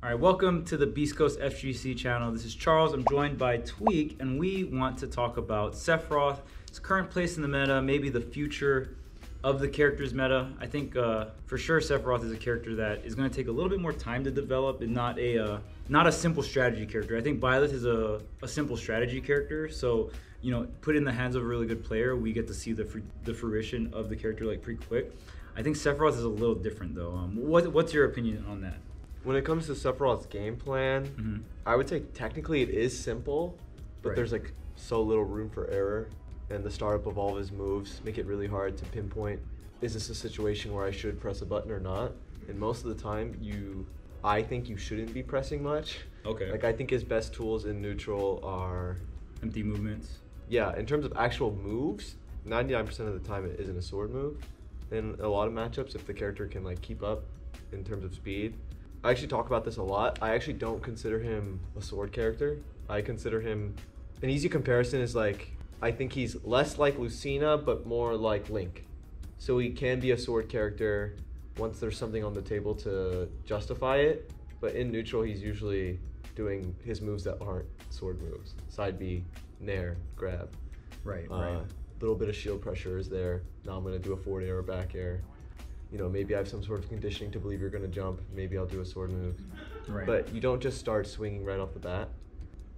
All right, welcome to the Beast Coast FGC channel. This is Charles. I'm joined by Tweek, and we want to talk about Sephiroth, his current place in the meta, maybe the future of the character's meta. I think for sure Sephiroth is a character that is going to take a little bit more time to develop and not a simple strategy character. I think Byleth is a simple strategy character, so you know, put in the hands of a really good player, we get to see the fruition of the character like pretty quick. I think Sephiroth is a little different though. What's your opinion on that? When it comes to Sephiroth's game plan, I would say technically it is simple, but there's like so little room for error, and the startup of all of his moves make it really hard to pinpoint, is this a situation where I should press a button or not? And most of the time, I think you shouldn't be pressing much. Okay. Like I think his best tools in neutral are empty movements. Yeah, in terms of actual moves, 99% of the time it isn't a sword move. In a lot of matchups, if the character can like keep up in terms of speed. I actually talk about this a lot. I actually don't consider him a sword character. I consider him, an easy comparison is like, I think he's less like Lucina, but more like Link. So he can be a sword character once there's something on the table to justify it, but in neutral, he's usually doing his moves that aren't sword moves. Side B, nair, grab. Right. Little bit of shield pressure is there. Now I'm gonna do a forward air or back air. You know, maybe I have some sort of conditioning to believe you're gonna jump. Maybe I'll do a sword move. Right. But you don't just start swinging right off the bat.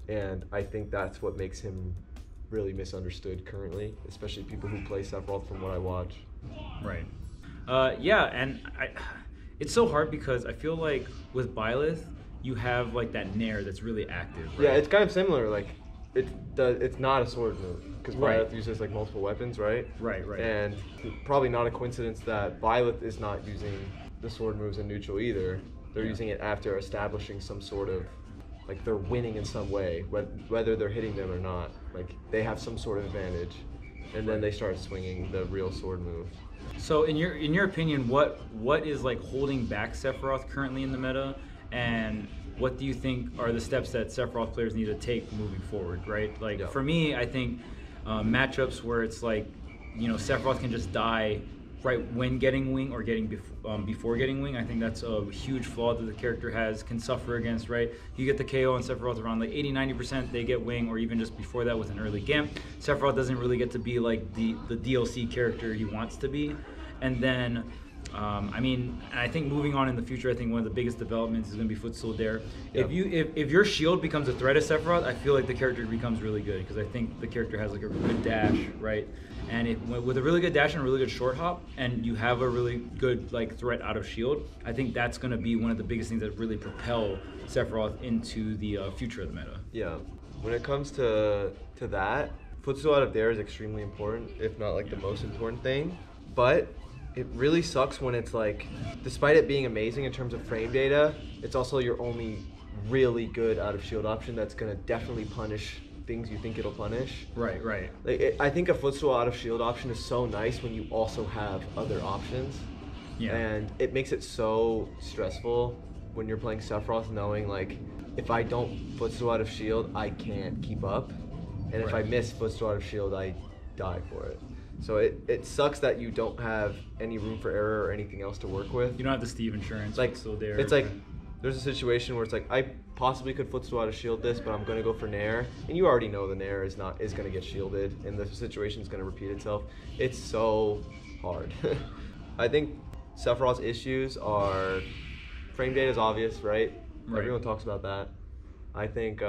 And I think that's what makes him really misunderstood currently, especially people who play Sephiroth from what I watch. Right. Yeah, and it's so hard because I feel like with Byleth, you have like that nair that's really active. Right? Yeah, it's kind of similar. Like, it's not a sword move because Byleth uses like multiple weapons, right? Right. And probably not a coincidence that Byleth is not using the sword moves in neutral either. They're using it after establishing some sort of, like they're winning in some way, whether they're hitting them or not. Like they have some sort of advantage, and then they start swinging the real sword move. So in your opinion, what is like holding back Sephiroth currently in the meta, and what do you think are the steps that Sephiroth players need to take moving forward, right? Like for me, I think matchups where it's like, you know, Sephiroth can just die right when getting wing or getting before getting wing. I think that's a huge flaw that the character can suffer against, right? You get the KO on Sephiroth around like 80-90%, they get wing, or even just before that with an early Gamp. Sephiroth doesn't really get to be like the DLC character he wants to be. And then I think moving on in the future, I think one of the biggest developments is going to be footstool dare. Yep. If your shield becomes a threat of Sephiroth, I feel like the character becomes really good because I think the character has like a good dash, right? And with a really good dash and a really good short hop, and you have a really good like threat out of shield, I think that's going to be one of the biggest things that really propel Sephiroth into the future of the meta. Yeah, when it comes to that, footstool out of dare is extremely important, if not like the most important thing, but it really sucks when it's like, despite it being amazing in terms of frame data, it's also your only really good out of shield option that's gonna definitely punish things you think it'll punish. Right. Like I think a footstool out of shield option is so nice when you also have other options. Yeah. And it makes it so stressful when you're playing Sephiroth knowing like, if I don't footstool out of shield, I can't keep up. And if I miss footstool out of shield, I die for it. So it sucks that you don't have any room for error or anything else to work with. You don't have the Steve insurance. Like, still there. It's like there's a situation where it's like I possibly could footstool out of shield this, but I'm gonna go for nair, and you already know the nair is gonna get shielded, and the situation is gonna repeat itself. It's so hard. I think Sephiroth's issues are frame data is obvious, right? Everyone talks about that. I think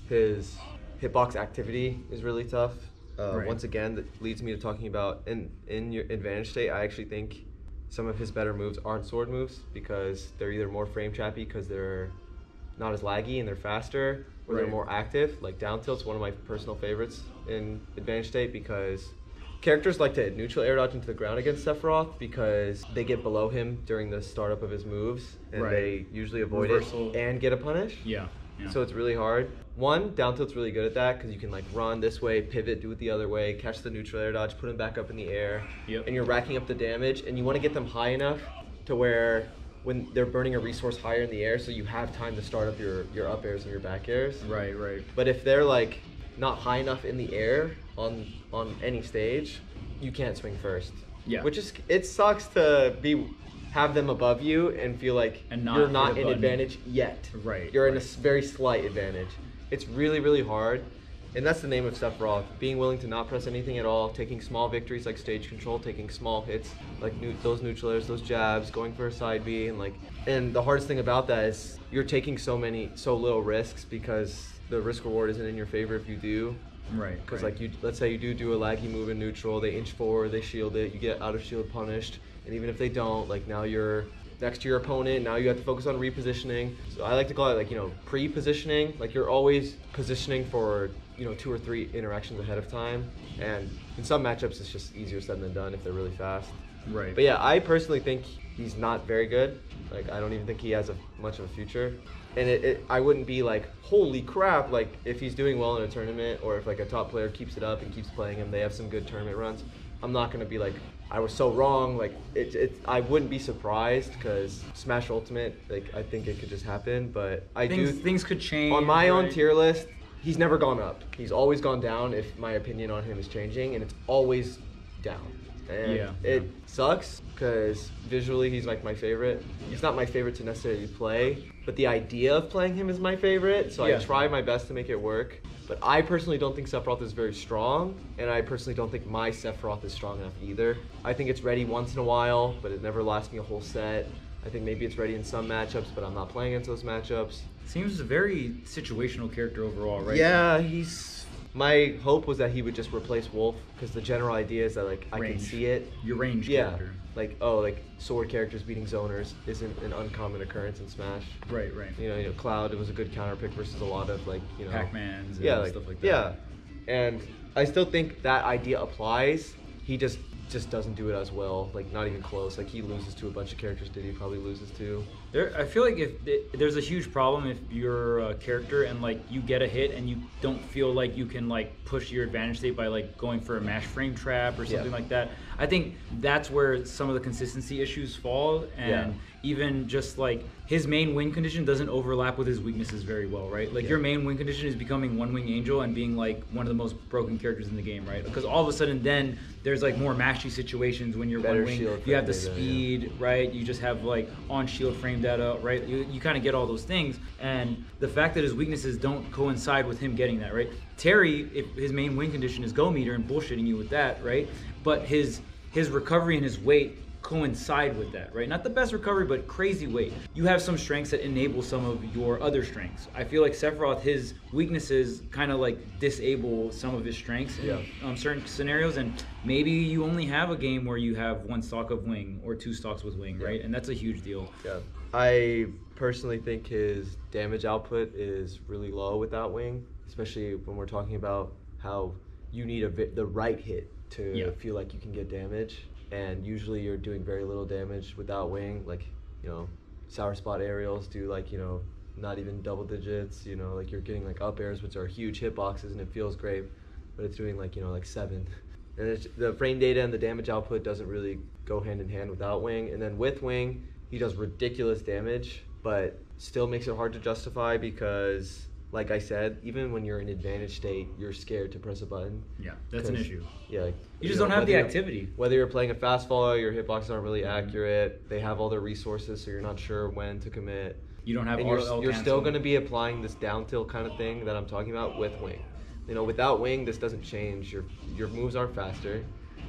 his hitbox activity is really tough. Once again, that leads me to talking about in your advantage state, I actually think some of his better moves aren't sword moves because they're either more frame trappy because they're not as laggy and they're faster, or they're more active. Like down tilt's one of my personal favorites in advantage state because characters like to neutral air dodge into the ground against Sephiroth because they get below him during the startup of his moves, and they usually avoid it and get a punish. Yeah. So it's really hard. One, down tilt's really good at that because you can like run this way, pivot, do it the other way, catch the neutral air dodge, put him back up in the air, and you're racking up the damage, and you want to get them high enough to where when they're burning a resource higher in the air, so you have time to start up your up airs and your back airs. Right. But if they're like not high enough in the air on any stage, you can't swing first. Yeah. Which is, it sucks to have them above you and feel like And not you're not hit a in button. advantage yet. Right, You're in a right. very slight advantage. It's really, really hard. And that's the name of Sephiroth, being willing to not press anything at all, taking small victories like stage control, taking small hits like those neutralers, those jabs, going for a side B, and the hardest thing about that is you're taking so little risks because the risk reward isn't in your favor if you do. Right. Because right. let's say you do a laggy move in neutral, they inch forward, they shield it, you get out of shield punished, and even if they don't, like now you're next to your opponent, now you have to focus on repositioning. So I like to call it like, pre-positioning, like you're always positioning for 2 or 3 interactions ahead of time, and in some matchups it's just easier said than done if they're really fast. Right. But yeah, I personally think he's not very good. Like I don't even think he has much of a future, and I wouldn't be like, holy crap, like if he's doing well in a tournament or if like a top player keeps it up and keeps playing him, they have some good tournament runs, I'm not gonna be like, I was so wrong. Like I wouldn't be surprised because Smash Ultimate, like I think it could just happen, but things could change. On my own right? tier list, he's never gone up. He's always gone down if my opinion on him is changing, and it's always down. And it sucks because visually he's like my favorite. He's not my favorite to necessarily play, but the idea of playing him is my favorite, so I try my best to make it work. But I personally don't think Sephiroth is very strong, and I personally don't think my Sephiroth is strong enough either. I think it's ready once in a while, but it never lasts me a whole set. I think maybe it's ready in some matchups, but I'm not playing against those matchups. Seems a very situational character overall, right? Yeah, my hope was that he would just replace Wolf, because the general idea is that like I can see it. Your range character. Like sword characters beating zoners isn't an uncommon occurrence in Smash. Right. Cloud, it was a good counter pick versus a lot of Pac-Mans and stuff like that. Yeah, and I still think that idea applies. He just doesn't do it as well, like not even close. Like he loses to a bunch of characters Diddy probably loses to. I feel like there's a huge problem if you're a character and like you get a hit and you don't feel like you can like push your advantage state by like going for a mash frame trap or something like that. I think that's where some of the consistency issues fall, and even just like his main win condition doesn't overlap with his weaknesses very well, right? Like your main win condition is becoming One Wing Angel and being like one of the most broken characters in the game, right? Because all of a sudden then there's like more mashy situations when you're One Wing. You have the speed, right? You just have like on shield frame data, right? You kind of get all those things, and the fact that his weaknesses don't coincide with him getting that, right? Terry, if his main win condition is go meter and bullshitting you with that, right? But his recovery and his weight coincide with that, right? Not the best recovery, but crazy weight. You have some strengths that enable some of your other strengths. I feel like Sephiroth, his weaknesses kind of like disable some of his strengths in certain scenarios, and maybe you only have a game where you have 1 stock of wing or 2 stocks with wing, right? And that's a huge deal. Yeah. I personally think his damage output is really low without wing, especially when we're talking about how you need the right hit to feel like you can get damage. And usually you're doing very little damage without wing, like, sour spot aerials do like, not even double digits, like you're getting like up airs, which are huge hitboxes, and it feels great, but it's doing like, like 7. And the frame data and the damage output doesn't really go hand in hand without wing. And then with wing, he does ridiculous damage, but still makes it hard to justify because, like I said, even when you're in advantage state, you're scared to press a button. Yeah, that's an issue. Yeah, like you just don't have the activity. Whether you're playing a fast follow, your hitboxes aren't really accurate. They have all their resources, so you're not sure when to commit. You don't have. And you're still going to be applying this down tilt kind of thing that I'm talking about with wing. Without wing, this doesn't change. Your moves aren't faster.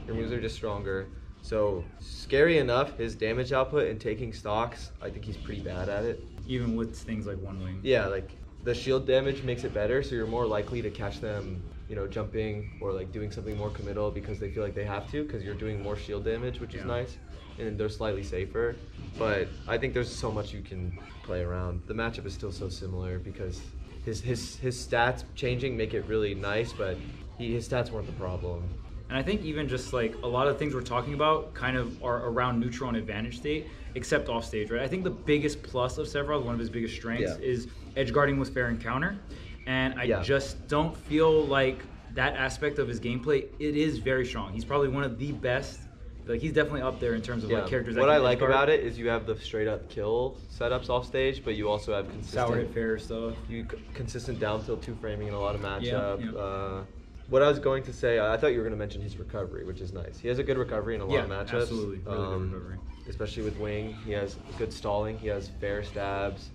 Your moves are just stronger. So scary enough, his damage output and taking stocks, I think he's pretty bad at it. Even with things like One Wing. Yeah, like the shield damage makes it better, so you're more likely to catch them, jumping or like doing something more committal because they feel like they have to, because you're doing more shield damage, which is nice, and they're slightly safer. But I think there's so much you can play around. The matchup is still so similar because his stats changing make it really nice, but his stats weren't the problem. And I think even just like a lot of things we're talking about kind of are around neutral and advantage state, except off stage, right? I think the biggest plus of Sephiroth, one of his biggest strengths, is edge guarding with fair and counter. And I just don't feel like that aspect of his gameplay, it is very strong. He's probably one of the best. Like he's definitely up there in terms of like characters. What I like about it is you have the straight up kill setups off stage, but you also have consistent sour hit fair stuff. Consistent down tilt 2 framing in a lot of matchup. What I was going to say, I thought you were going to mention his recovery, which is nice. He has a good recovery in a lot of matchups. Absolutely, really good recovery. especially with wing. He has good stalling. He has fair stabs.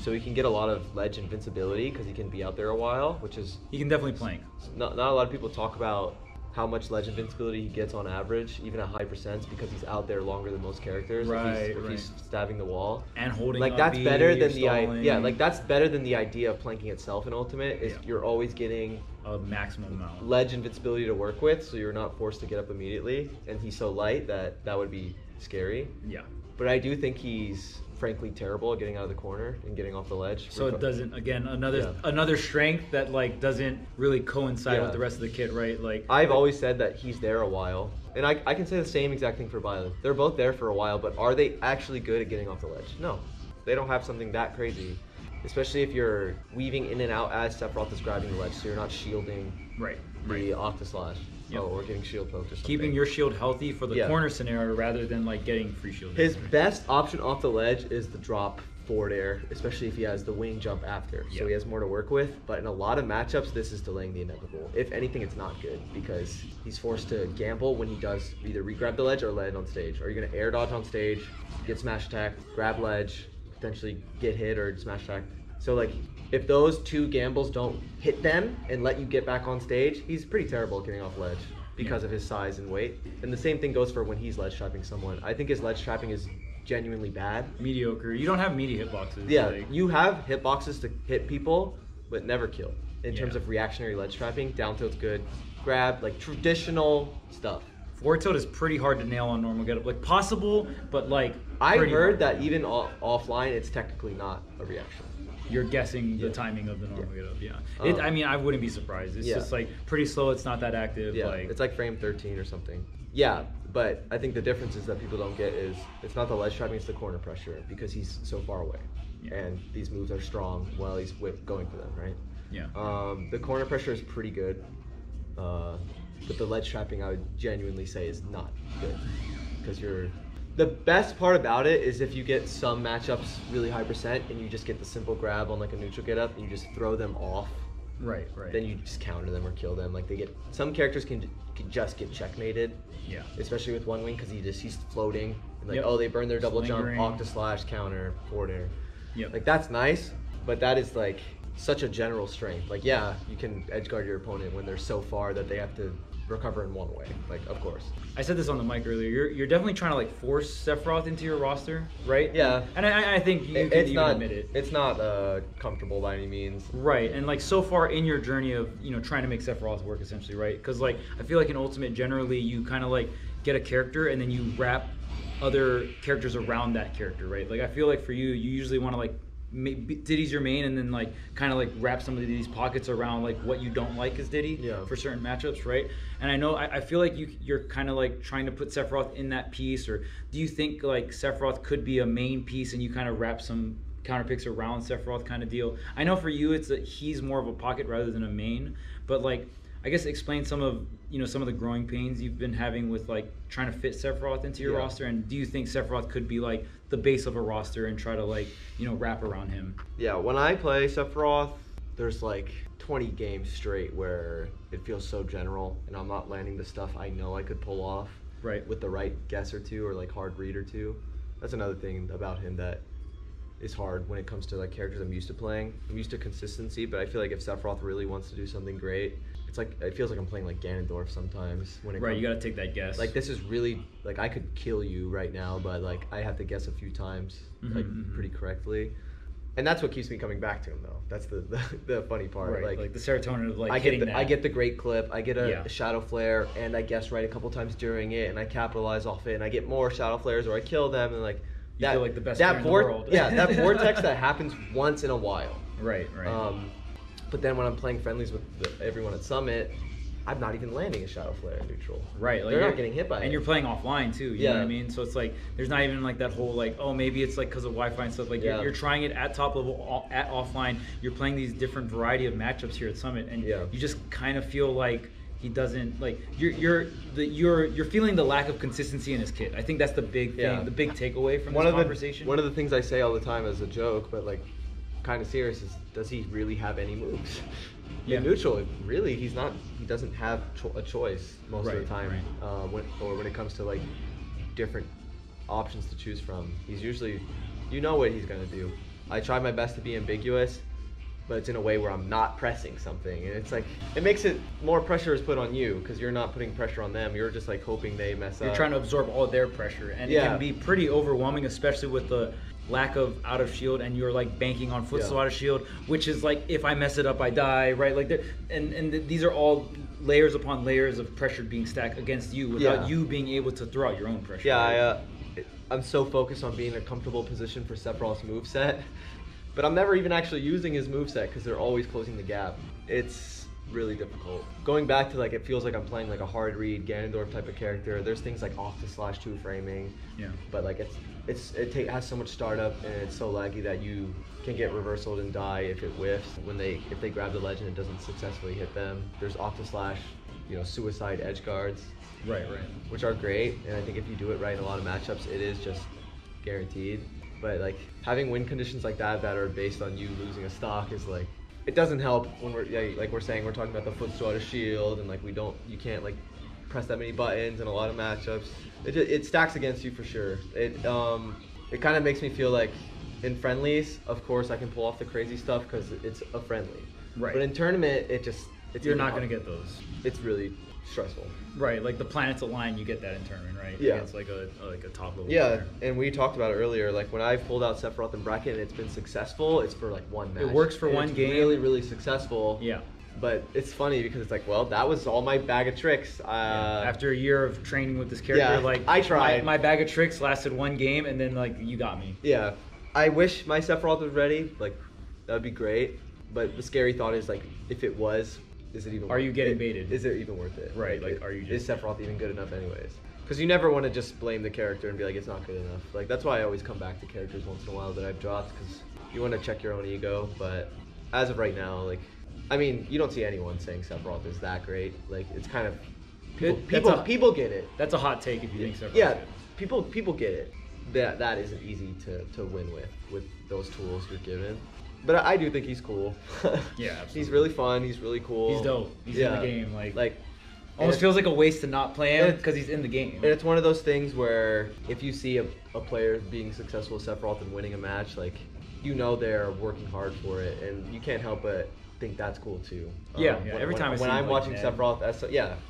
So he can get a lot of ledge invincibility because he can be out there a while, which is... He can definitely plank. Not a lot of people talk about how much ledge invincibility he gets on average, even at high percents, because he's out there longer than most characters. If he's stabbing the wall and holding like that's better than that's better than the idea of planking itself in Ultimate. Is you're always getting a maximum amount ledge invincibility to work with, so you're not forced to get up immediately. And he's so light that would be scary. Yeah. But I do think he's frankly terrible at getting out of the corner and getting off the ledge. So it doesn't, again, another strength that like doesn't really coincide with the rest of the kit, right? Like I've always said that he's there a while, and I can say the same exact thing for Byleth. They're both there for a while, but are they actually good at getting off the ledge? No, they don't have something that crazy, especially if you're weaving in and out as Sephiroth is grabbing the ledge, so you're not shielding the Octaslash. Yep. Or getting shield poked or something. Keeping your shield healthy for the corner scenario rather than like getting free shield. His best option off the ledge is the drop forward air, especially if he has the wing jump after. So he has more to work with. But in a lot of matchups, this is delaying the inevitable. If anything, it's not good because he's forced to gamble when he does either re-grab the ledge or land on stage. Or you're going to air dodge on stage, get smash attacked, grab ledge, potentially get hit or smash attacked. So like, if those two gambles don't hit them and let you get back on stage, he's pretty terrible at getting off ledge because of his size and weight. And the same thing goes for when he's ledge trapping someone. I think his ledge trapping is genuinely bad. Mediocre. You don't have meaty hitboxes. Yeah, you have hitboxes to hit people, but never kill. In terms of reactionary ledge trapping, down tilt's good. Grab, like traditional stuff. Forward tilt is pretty hard to nail on normal getup. Like possible, but like I heard that even offline, it's technically not a reaction. You're guessing the timing of the normal getup, I mean, I wouldn't be surprised. It's just like pretty slow. It's not that active. Yeah, like, it's like frame 13 or something. Yeah, but I think the difference is that people don't get is it's not the ledge trapping, it's the corner pressure because he's so far away. And these moves are strong while he's going for them, right? Yeah. The corner pressure is pretty good, but the ledge trapping I would genuinely say is not good because the best part about it is if you get some matchups really high percent and you just get the simple grab on like a neutral get up and you just throw them off. Right. Then you just counter them or kill them. Like some characters can just get checkmated. Yeah. Especially with one wing because he's floating. And like they burn their double jump, Octaslash, counter, forward air. Yep. Like that's nice, but that is like such a general strength. Like you can edge guard your opponent when they're so far that they have to recover in one way, like of course. I said this on the mic earlier. You're definitely trying to like force Sephiroth into your roster, right? Yeah. And I think you can even admit it. It's not comfortable by any means. Right. And like so far in your journey of trying to make Sephiroth work essentially, right? Because like I feel like in Ultimate generally you kind of like get a character and then you wrap other characters around that character, right? Like I feel like for you usually want to like Diddy's your main and then like kind of like wrap some of these pockets around like what you don't like as Diddy for certain matchups, right? And I know I feel like you're kind of like trying to put Sephiroth in that piece, or do you think like Sephiroth could be a main piece and you kind of wrap some counter picks around Sephiroth kind of deal? I know for you it's that he's more of a pocket rather than a main, but like I guess explain some of the growing pains you've been having with like trying to fit Sephiroth into your roster, and do you think Sephiroth could be like the base of a roster and try to like wrap around him? Yeah, when I play Sephiroth, there's like 20 games straight where it feels so general and I'm not landing the stuff I know I could pull off with the right guess or two or like hard read or two. That's another thing about him that is hard when it comes to like characters I'm used to playing. I'm used to consistency, but I feel like if Sephiroth really wants to do something great, it's like it feels like I'm playing like Ganondorf sometimes when it comes, you gotta take that guess. Like this is really like I could kill you right now, but like I have to guess a few times pretty correctly. And that's what keeps me coming back to him though. That's the funny part. Right, like the serotonin of like I hitting that. I get the great clip, I get a shadow flare, and I guess right a couple times during it, and I capitalize off it, and I get more shadow flares, or I kill them, and like you feel like the best player in the world. That vortex that happens once in a while. Right. But then when I'm playing friendlies with everyone at Summit, I'm not even landing a shadow flare in neutral. Right, like they're not getting hit by it. And you're playing offline too. You know what I mean? So it's like there's not even like that whole like maybe it's like because of Wi-Fi and stuff. Like you're trying it at top level, at offline. You're playing these different variety of matchups here at Summit, and you just kind of feel like he doesn't like you're feeling the lack of consistency in his kit. I think that's the big thing, the big takeaway from this conversation. One of the things I say all the time as a joke, but like kind of serious, is does he really have any moves? In neutral, really, he doesn't have a choice most of the time. When it comes to like different options to choose from. He's usually, you know what he's gonna do. I try my best to be ambiguous, but it's in a way where I'm not pressing something, and it's like it makes it more pressure is put on you because you're not putting pressure on them. You're just like hoping they mess up. You're trying to absorb all their pressure, and it can be pretty overwhelming, especially with the lack of out of shield, and you're like banking on foot slow out of shield, which is like if I mess it up, I die, right? Like, these are all layers upon layers of pressure being stacked against you without you being able to throw out your own pressure. Yeah, right? I'm so focused on being in a comfortable position for Sephiroth's moveset, but I'm never even actually using his moveset because they're always closing the gap. It's really difficult. Going back to like, it feels like I'm playing like a hard read Ganondorf type of character. There's things like off to /2 framing, but like it has so much startup and it's so laggy that you can get reversaled and die if it whiffs. If they grab the ledge and it doesn't successfully hit them. There's off to /, suicide edge guards. Right. Which are great, and I think if you do it right in a lot of matchups, it is just guaranteed. But like having win conditions like that are based on you losing a stock is like, it doesn't help when we're saying we're talking about the footstool out of shield, and like you can't like press that many buttons in a lot of matchups. It stacks against you for sure. It kind of makes me feel like in friendlies, of course I can pull off the crazy stuff because it's a friendly. Right. But in tournament, you're not gonna get those. It's really stressful. Right, like the planets align, you get that in tournament, right? Yeah. Against like a top level player. And we talked about it earlier. Like when I've pulled out Sephiroth in bracket and it's been successful, it's for like one match. It works for one game. Really, really successful. Yeah. But it's funny because it's like, well, that was all my bag of tricks. After a year of training with this character, like I tried. My bag of tricks lasted one game, and then like you got me. Yeah. I wish my Sephiroth was ready. Like that would be great. But the scary thought is like, if it was, is it even? Are you getting baited? Is it even worth it? Right. Like, are you? Is Sephiroth even good enough, anyways? Because you never want to just blame the character and be like, it's not good enough. Like that's why I always come back to characters once in a while that I've dropped, because you want to check your own ego. But as of right now, like, I mean, you don't see anyone saying Sephiroth is that great. Like it's kind of people get it. That's a hot take if you think Sephiroth. Yeah, people get it. That isn't easy to win with those tools you're given. But I do think he's cool. Yeah, absolutely. He's really fun. He's really cool. He's dope. He's in the game. Like almost feels like a waste to not play him because he's in the game. And it's one of those things where if you see a player being successful with Sephiroth and winning a match, like they're working hard for it, and you can't help but think that's cool too. Every time when I'm watching Sephiroth,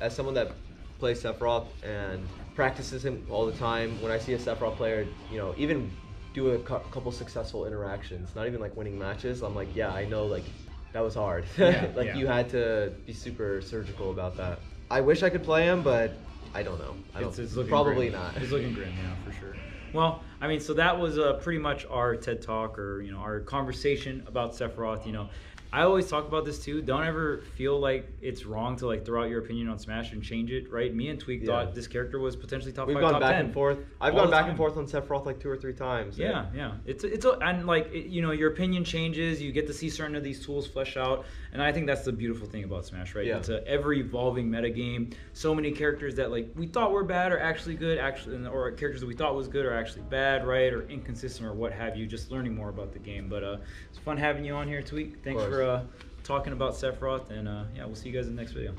as someone that plays Sephiroth and practices him all the time, when I see a Sephiroth player, even do a couple successful interactions, not even like winning matches, I'm like, yeah, I know, like that was hard. You had to be super surgical about that. I wish I could play him, but I don't know. It's probably grim. not. It's looking grim, yeah, for sure. Well, I mean, so that was pretty much our TED Talk, or our conversation about Sephiroth. I always talk about this too. Don't ever feel like it's wrong to like throw out your opinion on Smash and change it, right? Me and Tweek thought this character was potentially top 5, top 10. We've gone back and forth. I've gone back and forth on Sephiroth like 2 or 3 times. Yeah. Your opinion changes. You get to see certain of these tools flesh out, and I think that's the beautiful thing about Smash, right? Yeah. It's an ever evolving meta game. So many characters that like we thought were bad are actually good, or characters that we thought was good are actually bad, right? Or inconsistent, or what have you. Just learning more about the game. But it's fun having you on here, Tweek. Thanks for talking about Sephiroth, and we'll see you guys in the next video.